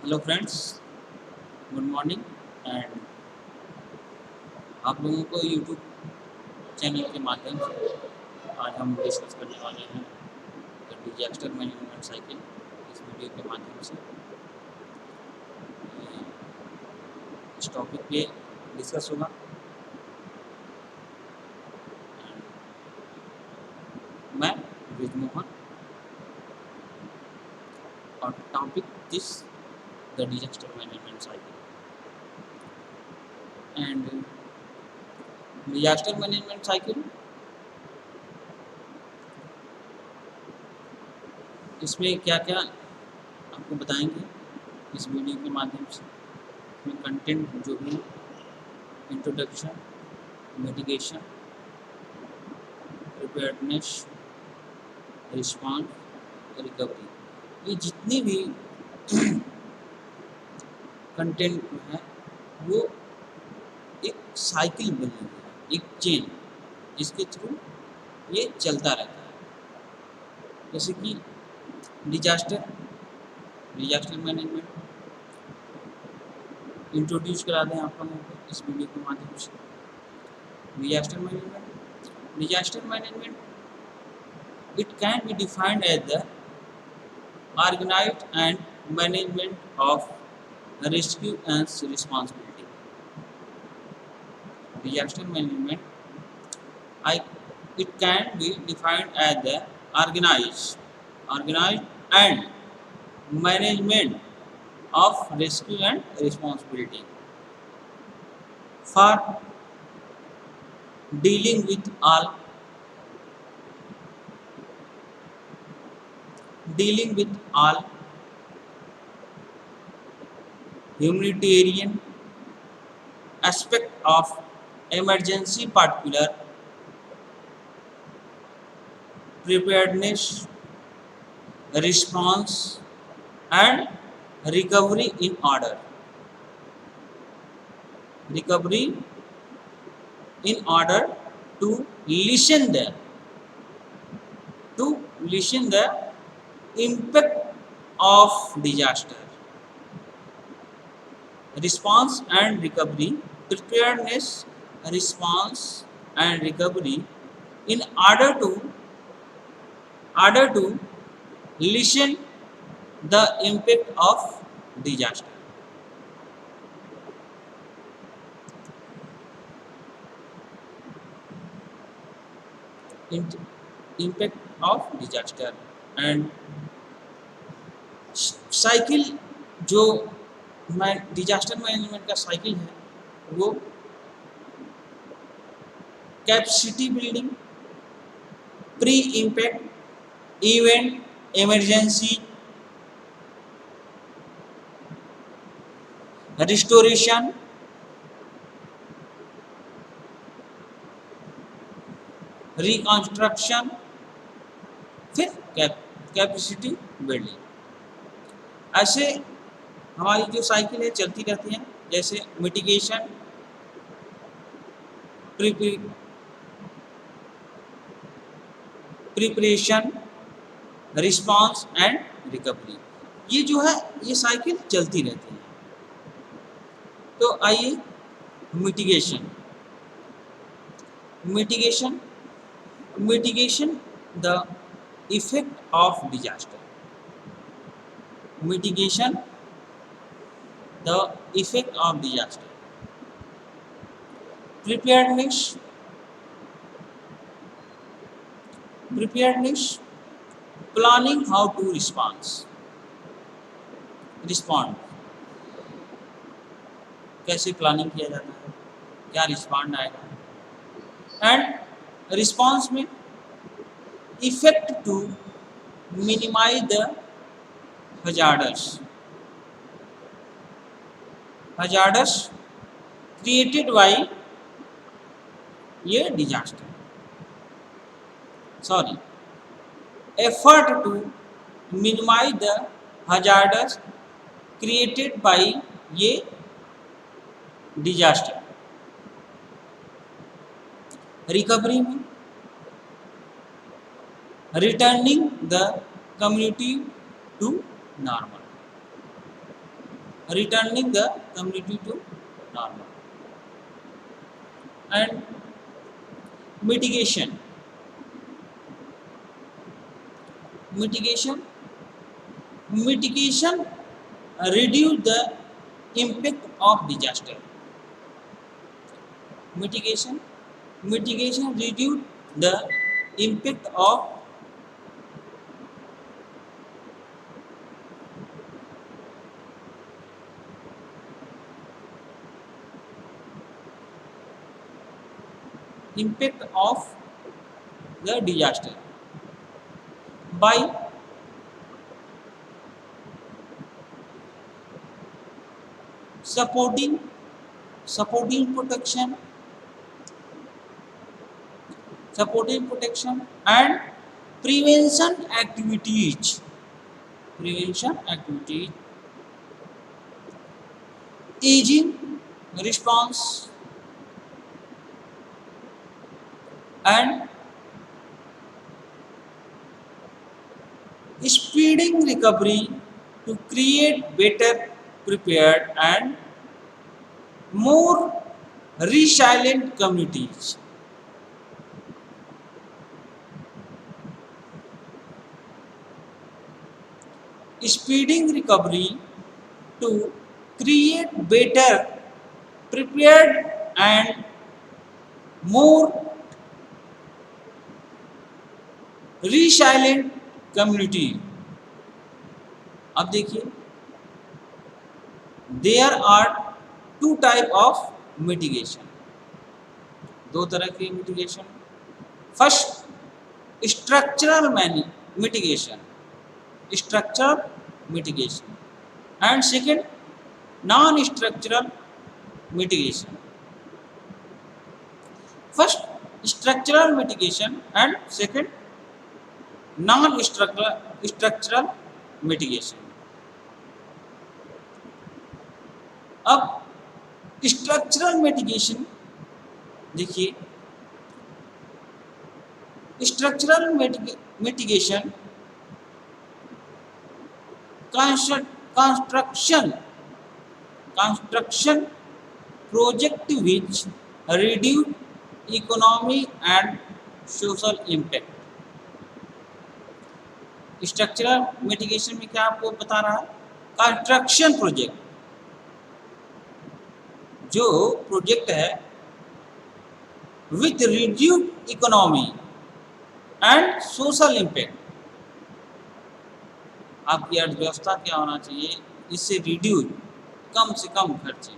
Hello friends, good morning. And आप लोगों को यूट्यूब चैनल के माध्यम से आज हम डिस्कस करने वाले हैं डिजास्टर मैनेजमेंट साइकिल। इस वीडियो के माध्यम से इस टॉपिक पे डिस्कस होगा। मैं ब्रिजमोहन और topic this the disaster management cycle. And disaster management cycle, इसमें क्या क्या आपको बताएंगे इस वीडियो के माध्यम से। इसमें कंटेंट जो भी introduction, mitigation, preparedness, response, recovery, ये जितनी भी कंटेंट है वो एक साइकिल बनी हुई है, एक चेन जिसके थ्रू ये चलता रहता है। जैसे कि डिजास्टर मैनेजमेंट इंट्रोड्यूस करा दें आप लोगों को इस वीडियो के माध्यम से। Disaster management it can be defined as the organized and management of rescue and responsibility. Disaster management, it can be defined as the organized and management of rescue and responsibility for dealing with all humanitarian aspect of emergency, particular preparedness, response and recovery in order. To lessen the impact of disaster. Response and recovery, preparedness, response and recovery in order to lessen the impact of disaster. Impact of disaster and cycle जो disaster management का cycle है वो capacity building, pre impact, event, emergency, restoration, reconstruction, फिर capacity building. ऐसे हमारी जो cycle है चलती रहती है। जैसे mitigation, preparation, response and recovery, ये जो है ये साइकिल चलती रहती है। तो आइए mitigation the effect of disaster. Mitigation, the effect of disaster. Preparedness, planning how to respond, कैसे प्लानिंग किया जाता है, क्या रिस्पॉन्ड आएगा। एंड रिस्पॉन्स में effect to minimize the hazardous created by ये disaster. Effort to minimize the hazardous created by ये disaster. Recovery में returning the community to normal. returning the community to normal. And mitigation. Mitigation reduce the impact of disaster. Mitigation reduce the impact of the disaster by supporting protection and prevention activities, aging response and speeding recovery to create better prepared and more resilient communities. Speeding recovery to create better prepared and more resilient community. अब देखिए, there are two type of mitigation, दो तरह की mitigation. First, structural mitigation, and second, non-structural mitigation. First, structural mitigation and second, non-structural mitigation. अब structural mitigation देखिए, structural mitigation construction project which reduce economy and social impact. Structural mitigation में क्या आपको बता रहा है, कंस्ट्रक्शन प्रोजेक्ट, जो project है with reduced economy and social impact. आपकी अर्थव्यवस्था क्या होना चाहिए, इससे रिड्यूस, कम से कम खर्चे.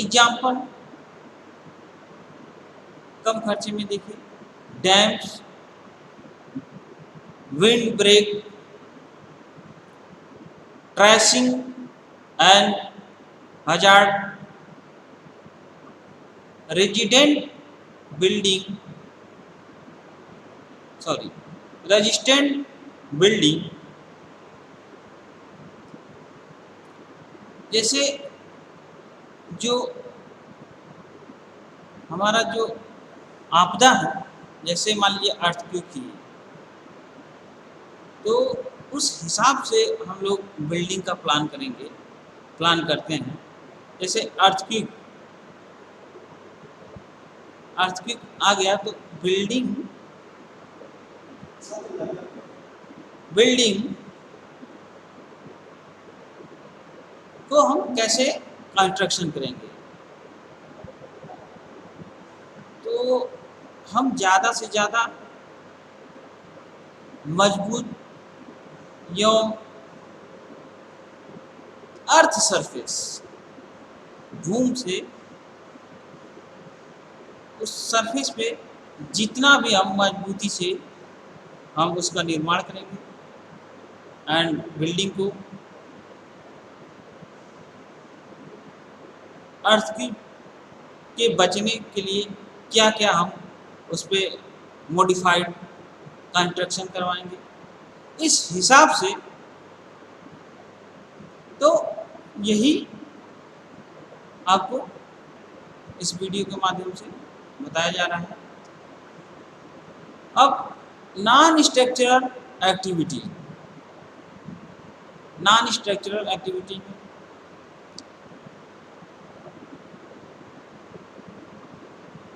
एग्जाम्पल कम खर्चे में देखिए, dams, wind break, tracing and hazard, resistant building. जैसे जो हमारा जो आपदा है, जैसे मान लीजिए अर्थक्वेक की, तो उस हिसाब से हम लोग बिल्डिंग का प्लान करते हैं. जैसे अर्थक्वेक आ गया तो बिल्डिंग को हम कैसे कंस्ट्रक्शन करेंगे, तो हम ज़्यादा से ज़्यादा मजबूत एवं अर्थ सरफेस भूमि से उस सरफेस पे जितना भी हम मजबूती से हम उसका निर्माण करेंगे एंड बिल्डिंग को अर्थ के बचने के लिए क्या क्या हम उस पर मॉडिफाइड कंस्ट्रक्शन करवाएंगे, इस हिसाब से. तो यही आपको इस वीडियो के माध्यम से बताया जा रहा है. अब non structural activity, non structural activity में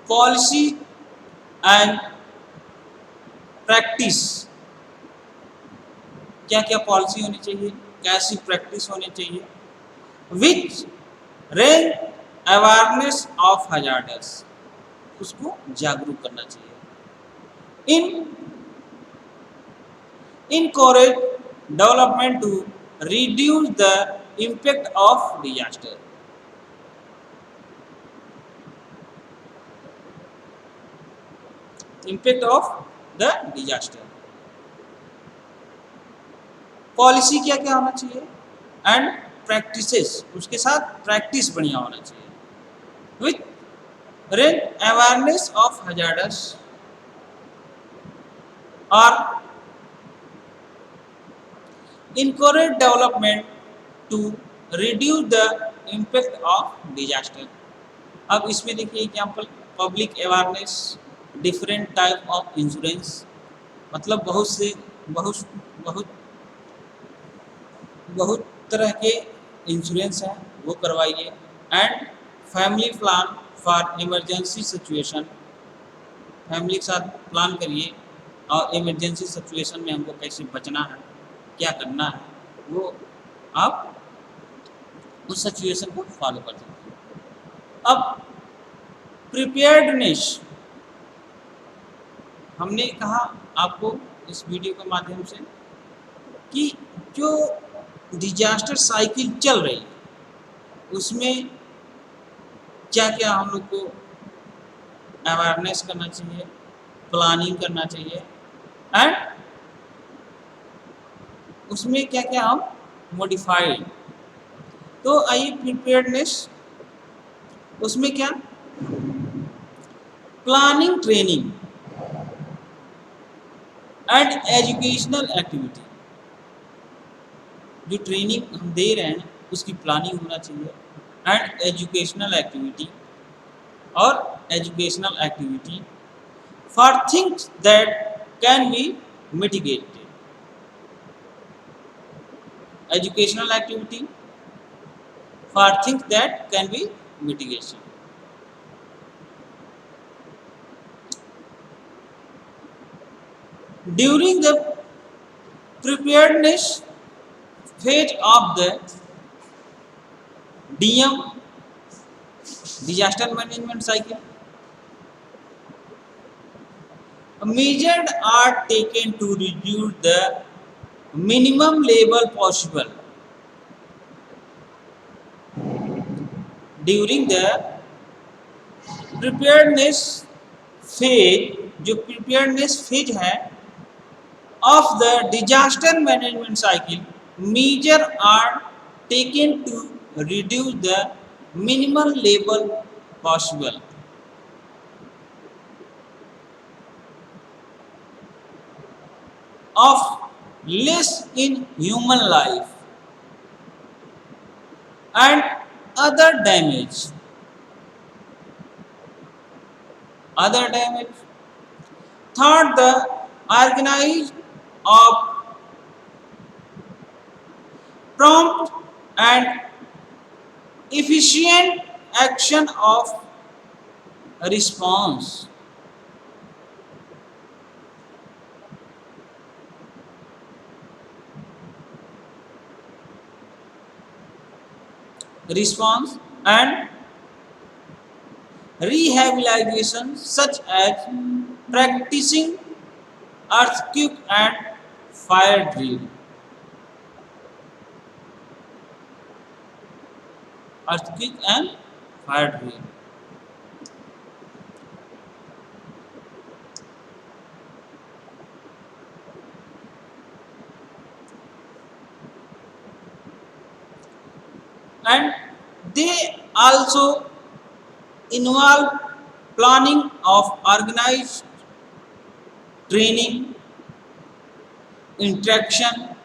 पॉलिसी एंड प्रैक्टिस, क्या क्या पॉलिसी होनी चाहिए, कैसी प्रैक्टिस होनी चाहिए, which range awareness of hazardous, उसको जागरूक करना चाहिए। इन encourage development to reduce the impact of disaster, impact of the disaster। Policy क्या क्या होना चाहिए एंड प्रैक्टिसेस, उसके साथ प्रैक्टिस बढ़िया होना चाहिए। With range awareness of hazardous और encourage development to reduce the impact of disaster। अब इसमें देखिए example, public awareness, different type of insurance, मतलब बहुत से बहुत बहुत बहुत तरह के इंश्योरेंस हैं वो करवाइए। And family plan for emergency situation, family के साथ प्लान करिए और इमरजेंसी सिचुएशन में हमको कैसे बचना है, क्या करना है, वो आप उस सिचुएशन को फॉलो कर सकते हैं। अब प्रिपेयर्डनेस, हमने कहा आपको इस वीडियो के माध्यम से कि जो डिजास्टर साइकिल चल रही है उसमें क्या क्या हम लोग को अवेयरनेस करना चाहिए, प्लानिंग करना चाहिए एंड उसमें क्या क्या हम मॉडिफाइड। तो आइए प्रिपेयर्डनेस, उसमें क्या planning, training and educational activity, जो ट्रेनिंग हम दे रहे हैं उसकी प्लानिंग होना चाहिए एंड एजुकेशनल एक्टिविटी, और educational activity for things that can be mitigated, educational activity for things that can be mitigation. During the preparedness phase of the DM, disaster management cycle, measures are taken to reduce the minimum level possible during the preparedness phase। जो preparedness phase है of the disaster management cycle, measures are taken to reduce the minimum level possible of loss in human life and other damage, third the organized of prompt and efficient action of response, and rehabilitation, such as practicing earthquake and fire drill, earthquake and fire drill। And they also involve planning of organized training, interaction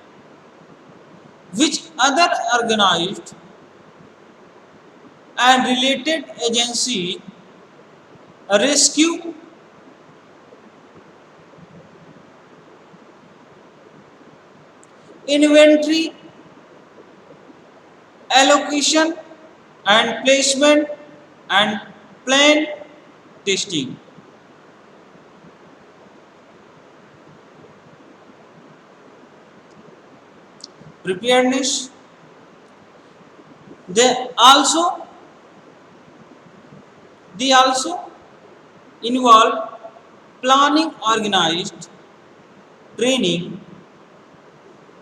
which other organized and related agencies, rescue inventory allocation and placement and plan testing. Preparedness, they also they also involve planning, organized training,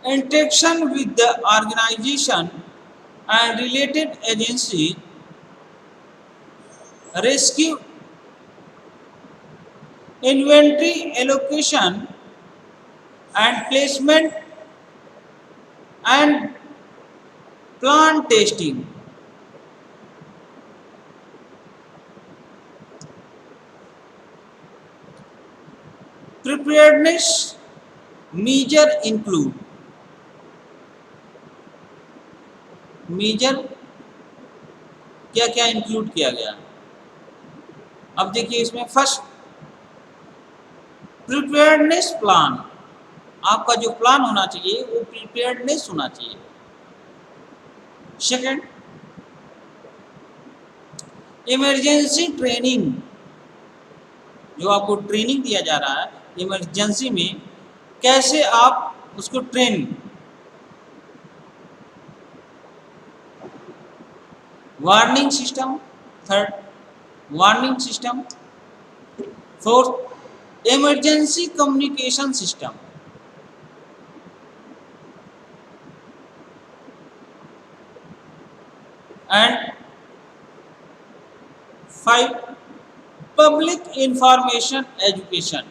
interaction with the organization and related agency, rescue, inventory allocation and placement and plant testing. Preparedness measure include measure क्या क्या include किया गया। अब देखिए इसमें first preparedness plan, आपका जो plan होना चाहिए वो प्रिपेयर्डनेस होना चाहिए। सेकंड, इमरजेंसी ट्रेनिंग, जो आपको ट्रेनिंग दिया जा रहा है इमरजेंसी में कैसे आप उसको train. Warning system, third warning system. Fourth, emergency communication system. And five, public information education.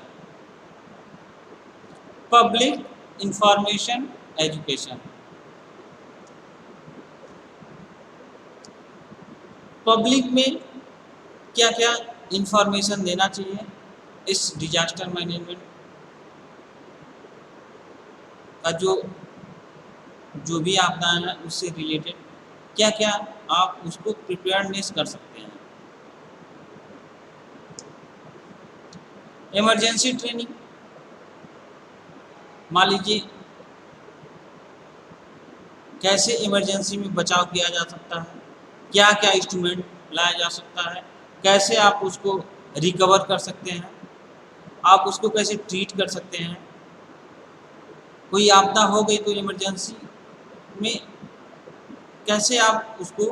Public information education, public में क्या क्या इंफॉर्मेशन देना चाहिए इस डिजास्टर मैनेजमेंट का, जो भी आपदा है उससे रिलेटेड क्या क्या आप उसको प्रिपेयर्डनेस कर सकते हैं। इमरजेंसी ट्रेनिंग, मान लीजिए कैसे इमरजेंसी में बचाव किया जा सकता है, क्या क्या इंस्ट्रूमेंट लाया जा सकता है, कैसे आप उसको रिकवर कर सकते हैं, आप उसको कैसे ट्रीट कर सकते हैं। कोई आपदा हो गई तो इमरजेंसी में कैसे आप उसको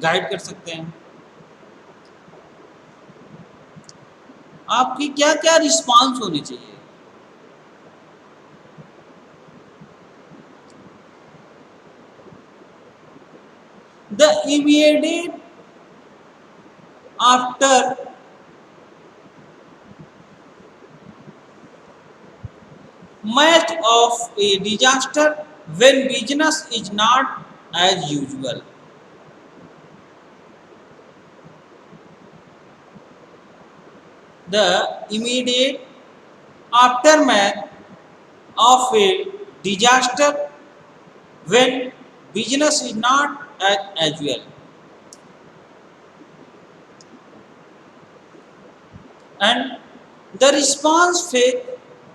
गाइड कर सकते हैं, आपकी क्या क्या रिस्पांस होने चाहिए। The immediate after math of a disaster when business is not as usual. The immediate aftermath of a disaster when business is not as usual. And the response phase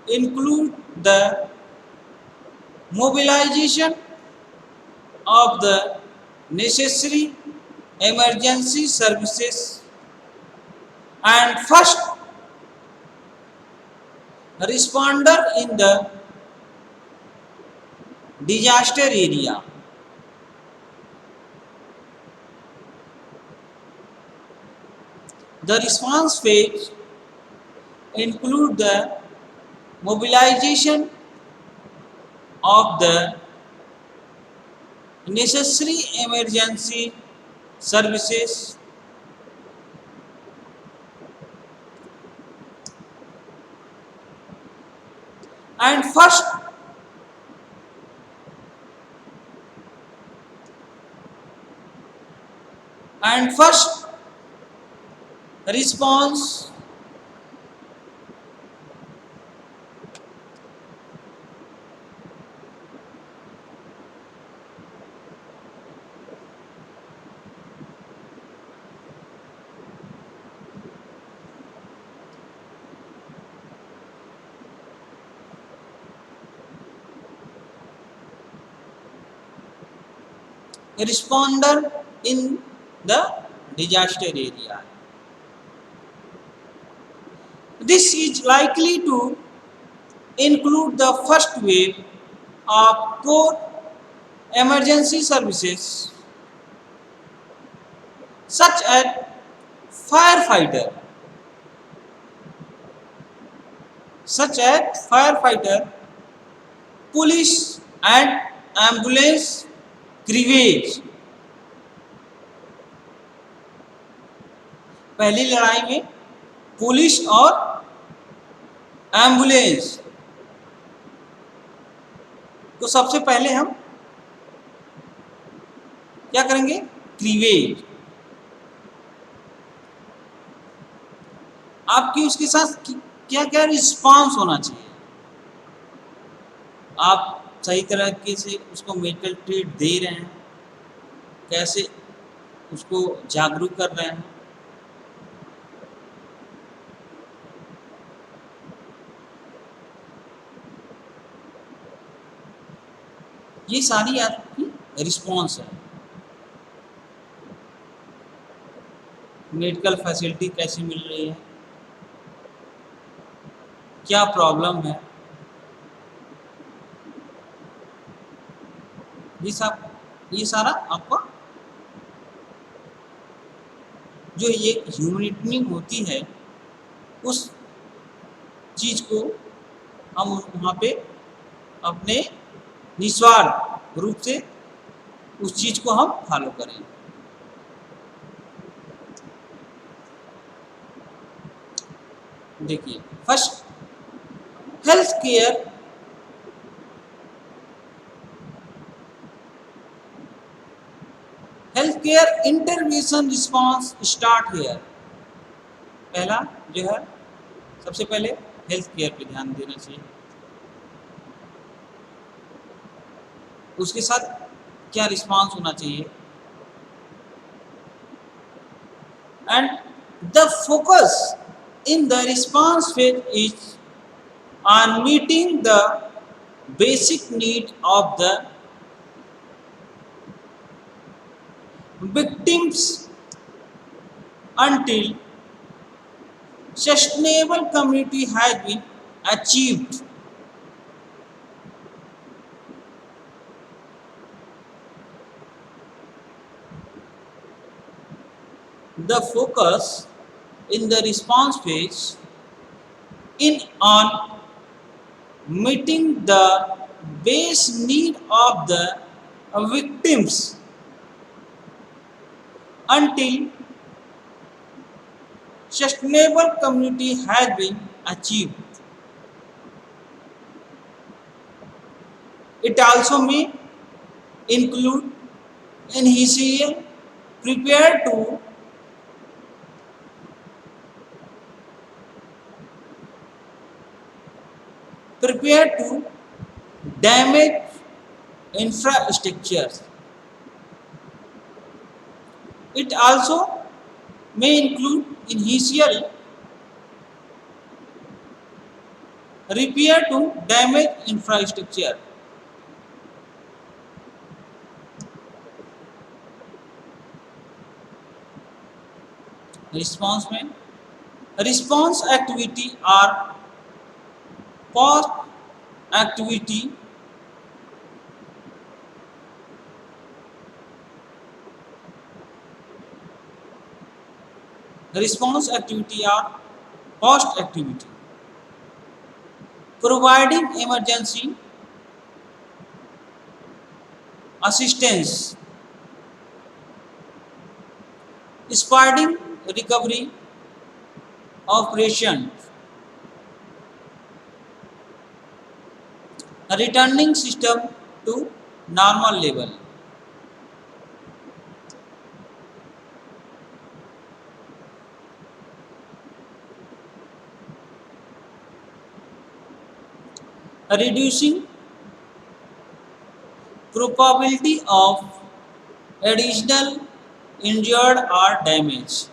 include the mobilization of the necessary emergency services and first responder in the disaster area. The response phase include the mobilization of the necessary emergency services and first response responder in the disaster area. This is likely to include the first wave of core emergency services such as firefighter, firefighter, police and ambulance क्रीवेज। पहली लड़ाई में police और ambulance तो सबसे पहले हम क्या करेंगे, क्रीवेज। आपकी उसके साथ क्या क्या रिस्पांस होना चाहिए, आप सही तरीके से उसको मेडिकल ट्रीट दे रहे हैं, कैसे उसको जागरूक कर रहे हैं। ये सारी आपकी रिस्पॉन्स है। मेडिकल फैसिलिटी कैसी मिल रही है, क्या प्रॉब्लम है, ये सारा आपका जो ये ह्यूमनिटी होती है उस चीज़ को हम वहाँ पे अपने निस्वार्थ रूप से उस चीज़ को हम फॉलो करें। देखिए, first health care intervention response start here. पहला जो है सबसे पहले हेल्थ केयर पे ध्यान देना चाहिए। उसके साथ क्या रिस्पांस होना चाहिए, and the focus in the response phase is on meeting the basic need of the victims until sustainable community has been achieved. The focus in the response phase in on meeting the base need of the victims until sustainable community has been achieved. It also may include initial prepare to damage infrastructures. It also may include initial repair to damage infrastructure. Response में response activity और post activity response activity or post activity, providing emergency assistance, speeding recovery of patients, returning system to normal level. Reducing probability of additional injured or damage.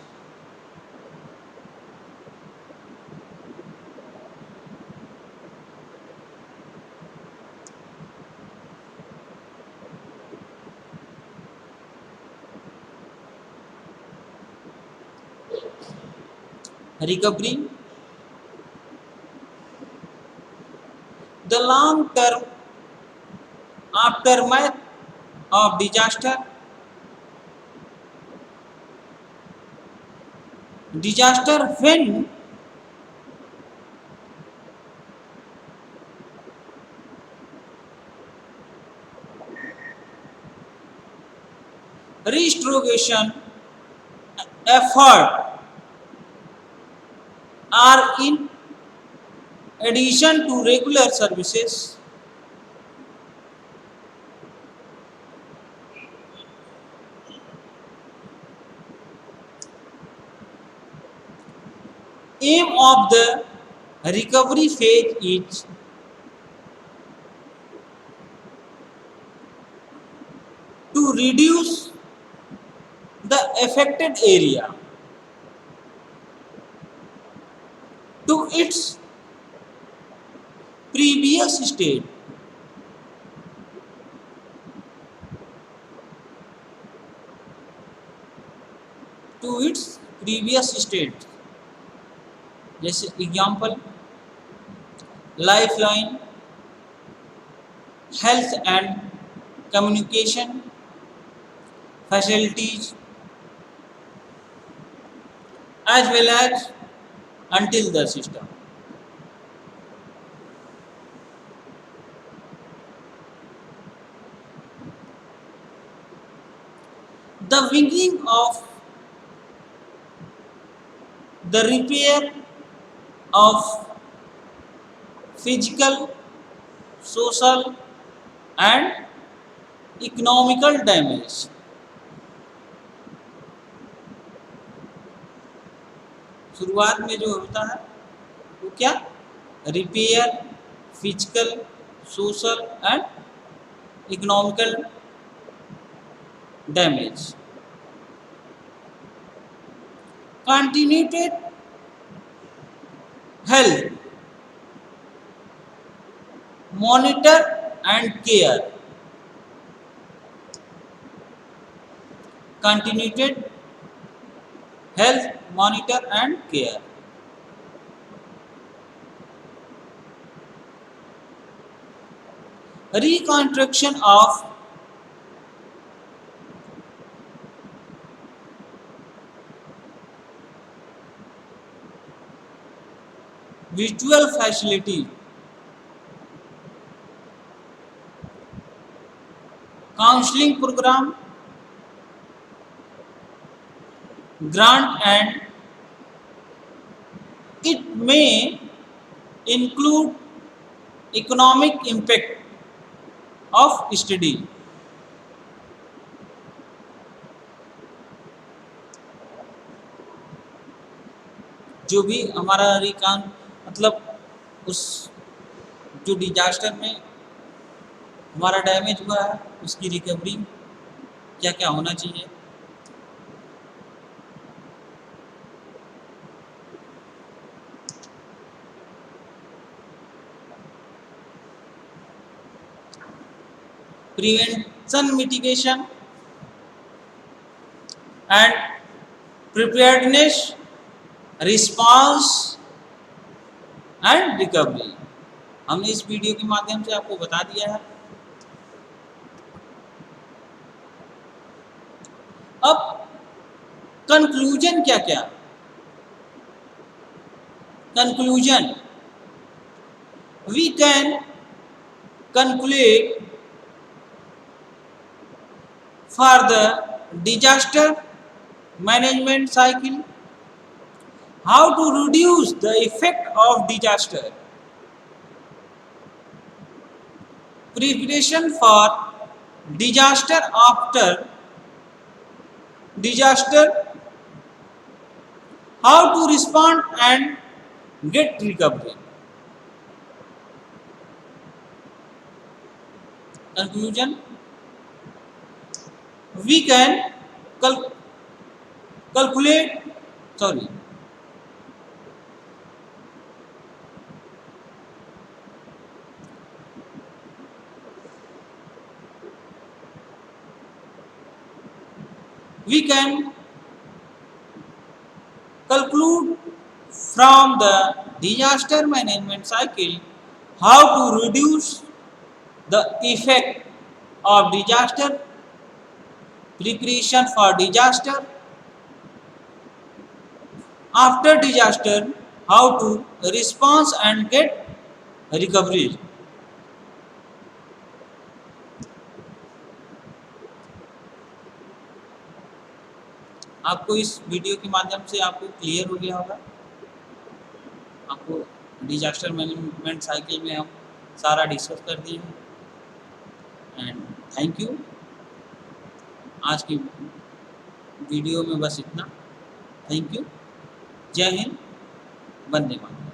recovery, the long term aftermath of disaster, disaster when restoration effort are in addition to regular services. Aim of the recovery phase is to reduce the affected area to its previous state, to its previous state. जैसे example lifeline, health and communication facilities, as well as until the system. The beginning of the repair of physical, social and economical damage. शुरुआत में जो होता है वो क्या? Repair, physical, social and economical damage. Continued health, monitor and care. Continued health, monitor and care. Reconstruction of visual facility, counseling program, grant, and it may include economic impact of study. जो भी हमारा Rican मतलब उस जो disaster में हमारा damage हुआ है उसकी रिकवरी क्या क्या होना चाहिए. Prevention, mitigation and preparedness, response and recovery. हमने इस वीडियो के माध्यम से आपको बता दिया है. अब कंक्लूजन क्या क्या? Conclusion, we can conclude for the disaster management cycle, how to reduce the effect of disaster, preparation for disaster after disaster, how to respond and get recovery. Conclusion, we can calculate, sorry, we can conclude from the disaster management cycle, how to reduce the effect of disaster, preparation for disaster, after disaster, how to respond and get recovery. आपको इस video के माध्यम से आपको clear हो गया होगा। आपको डिजास्टर मैनेजमेंट साइकिल में हम सारा डिस्कस कर दिए हैं। And thank you. आज की वीडियो में बस इतना। Thank you. जय हिंद। वंदे मातरम।